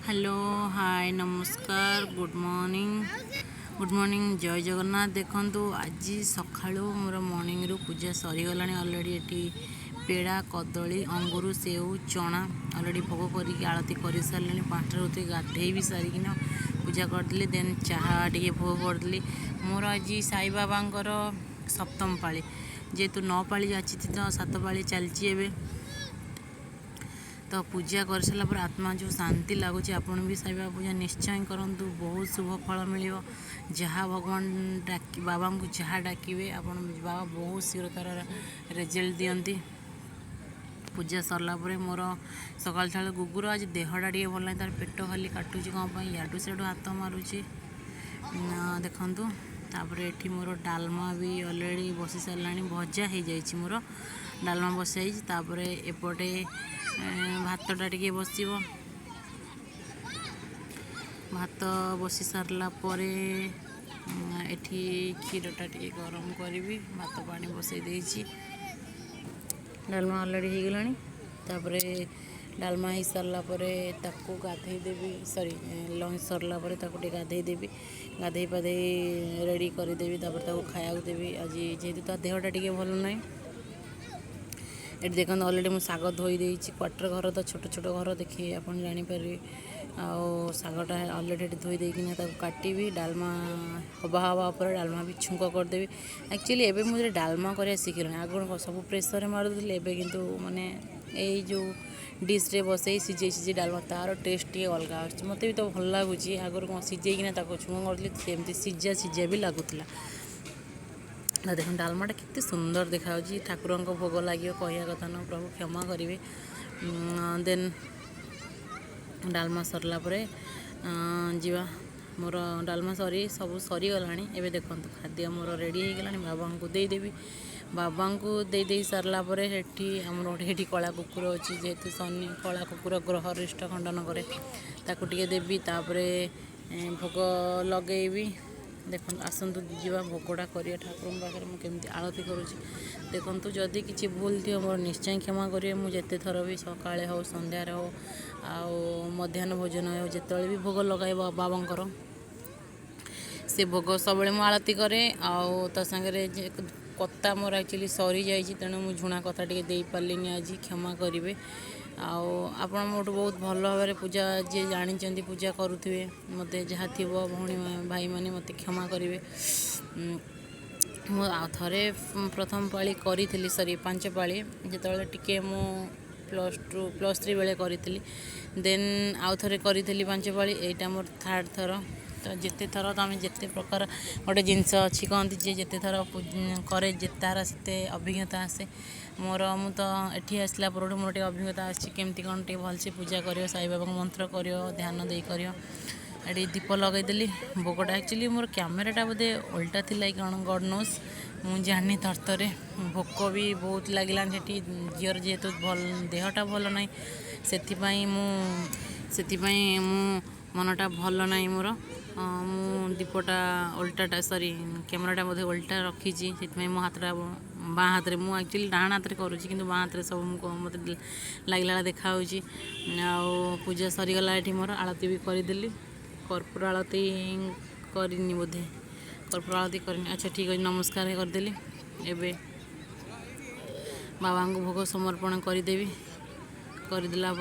Hello hi नमस्कार good morning जय जगन्नाथ। देखंतु आज सकाळु मोर मॉर्निंग रु पूजा सरीगला ऑलरेडी एटी पेड़ा कदली अंगूर सेव चना ऑलरेडी भोग करके आरती कर सारे 5टा उठी गाधे भी सारिकिना पूजा करदेली देन चाहा टे भोग करदेली। मोर आज साई बाबांकर सप्तम पाली जेहेतु 9 पाली अच्छी तो 7 पाली चलती एवं तो पूजा कर सारा पर आत्मा जो शांति लगुच आपड़ भी साई बाबा पूजा निश्चय करूँ बहुत शुभ फल मिल जहाँ भगवान बाबा को जहाँ डाकिवे आप बाबा बहुत शीघ्र तार रिजल्ट दियंती। पूजा सरला मोर सकाल सकाल गुगुर आज देहटा टे भल ना तार पेट खाली काटुच कौन याडू सेडू हाथ मारुची देखु। तापर एठी मोर डालमा भी ऑलरेडी बसी सारा भजा हो जाइए मोर डालमा बसाई एपटे भातटा टे बस भात बसी सारा एठी क्षीरटा टे गरम करी भात पानी बसई देछि डालमा ऑलरेडी हो गलानी। तापर डालमा हो सारा ताकू गाधे देवी सॉरी लंच सरला गाधे देवी गाधे पाधे रेडी करदेवी तापर खाया देवी आज जेहेतु ता देहटा टे भल ना। ये देखते ऑलरेडी मुझे शाग धोई देती क्वार्टर घर तो छोट छोट घर देखिए आप जापर शागटा ऑलरेडी धोई देकिना काटी डालमा हवा हवा पर डालमा भी छुंक करदेवी। एक्चुअली एवं मुझे डालमा कर शिखिल आग सब प्रेसर मारुली एवं कितु माने यही जो डिश्रे बसई सीझे सीझे डालमा तार टेस्ट टे अलग मत भी तो भल लगुच आगर कौन सीझेकिना छुंक करी सीझा सीझा भी लगुला। देख डालमाटा कितने सुंदर देखा ठाकुर भोग लगे कह कथा न प्रभु क्षमा करेंगे। देन डालमा सरला जीवा मोर डालमा सरी सब सरीगला एवं देखो खाद्य मोर रेडी हो गला बाबा को देदेवी बाबा को दे सारा आमर कला कुकुर अच्छी जेहेतु शनि कला कुकुर ग्रह रिष्ट खंडन करे ताकू टे देवी तापर भोग लगेबी। देख आसतु जीवा भोगटा करिया ठाकुर पाखे मुझे आरती करुँच देखु जदि किसी भूल थी मोर निश्चय क्षमा करेंगे। मुझे थर भी सकाଳେ हो संध्यार हो मध्याह्न भोजन हो जिते भी भोग लगे बाबांकर से भोग सब आरती करे आगे कता मोर एक्चुअली सरी जाइए तेणु मुझे झुणा कथा टे दे पार्लिनी आज क्षमा करेंगे। आपण मोट बहुत भल भाव पूजा जी जानी पूजा करुवे मत जहाँ थी भौणी भाई मैंने मत क्षमा करेंगे। थे प्रथम पाली करी सॉरी 5 पाली जिते टिके मु +2 +3 बेले करी देन आउ थे करी 5 पाली यहाँ मोर 3rd थर तो जिते थर तो आम जिते प्रकार गोटे जिनस अच्छी कहती जे जिते थर करे तार से अभिज्ञता आसे मोर मु तो एठी आसला पर मोर टे अभिज्ञता आमती कौन टे भलसे पूजा कर साई बाबा मंत्र कर ध्यान दे कर ये दीप लगेदेली भोगटा एक्चुअली मोर कैमेराटा बोधे उल्टा थी कौन गॉड नोस मुझे जानी तरतरे भोक भी बहुत लगे झीर जेहेतु भल देहटा भल ना से मनटा भल ना मोर मु दीपटा उल्टाटा सॉरी कैमेराटा बोधे उल्टा रखी मो हाथटा बाँ हाथ में मुझे एक्चुअली डाण हाथ में करुँच कि बाँ हाथ में सब मत लगला देखा पूजा सरीगला ये मोर आरती भी करदेली कर्पूर आरती करनी बोधे कर्पूर आरती करनी अच्छा ठीक अच्छे नमस्कार करदेली। एबे बाबा को भोग समर्पण करदेवी करदेला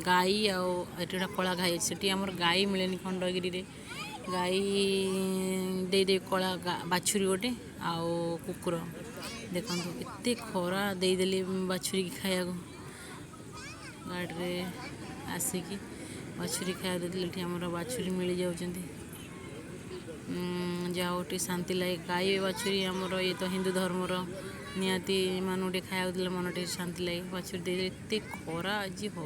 गाई आटा कला गाई से आमर गाई मिले खंडगिरी गाई दे कला बाछुरी गोटे आउ कुकुर देखु एत खरा देदेली बाछुरी की खाया गाड़ी आसिकी बाछुरी खाया देदेली आमर बाछुरी मिल जाती जाओटे शांति लगे गाई बाछुरी आमर ये तो हिंदू धर्मर निहाती मानू टे खाया मन टे शांति लगे बाछुरी दे एत खरा आज हो